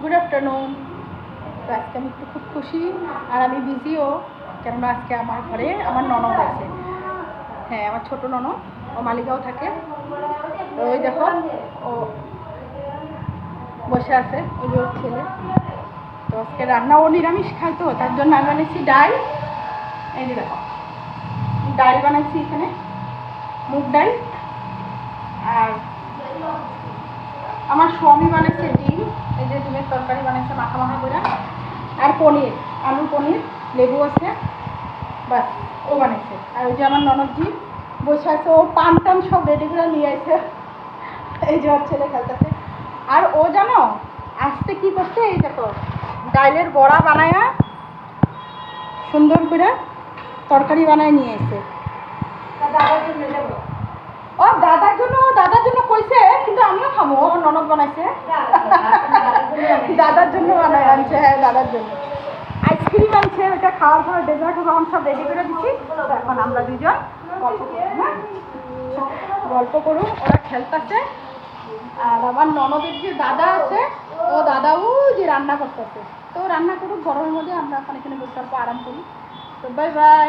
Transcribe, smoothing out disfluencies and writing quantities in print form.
Good afternoon. তো আজকে আমি একটু খুব খুশি আর আমি বিজিও, কেননা আজকে আমার ঘরে আমার ননদ আছে। হ্যাঁ, আমার ছোট ননদ, ও মালিগাঁও থাকে। তো ওই দেখো, ও বসে আছে, ওই যে ওর ছেলে। তো আজকে রান্না, ও নিরামিষ খায়, তো তার জন্য আমি বানাইছি ডাল। এই যে দেখো, ডাল বানাইছি এখানে, মুগ ডাল। আর আমার স্বামী বানাইছে ডিম, এই যে ডিমের তরকারি বানাইছে মাখা মাখা করে। আর পনির, আলু পনির, লেবু আছে, বাস ও বানাইছে। আর ওই যে আমার ননদজি বসে আছে, ও পান টান সব রেডি করে নিয়ে আসছে। এই যে ওর ছেলে খেলতেছে। আর ও জানো আসতে কি করছে, এই দেখো ডাইলের বড়া বানায়া সুন্দর করে তরকারি বানায় নিয়ে এসে। ও দাদার জন্য কইছে, কিন্তু আমিও খাবো, ও ননদ বানাইছে। দাদার জন্য বানায় আনছে, হ্যাঁ দাদার জন্য। আইসক্রিম আনছে, ওইটা খাওয়ার পরে ডেজার্ট হবে, সব রেডি করে দিচ্ছি। এখন আমরা দুজন গল্প করবো, হ্যাঁ গল্প করুন, ওরা খেলতেছে। আর আমার ননদের যে দাদা আছে, ও দাদাও যে রান্না করতেছে। তো রান্না করুক গরমের মধ্যে, আমরা এখন এখানে বসে অল্প আরাম করি। তো বাই বাই।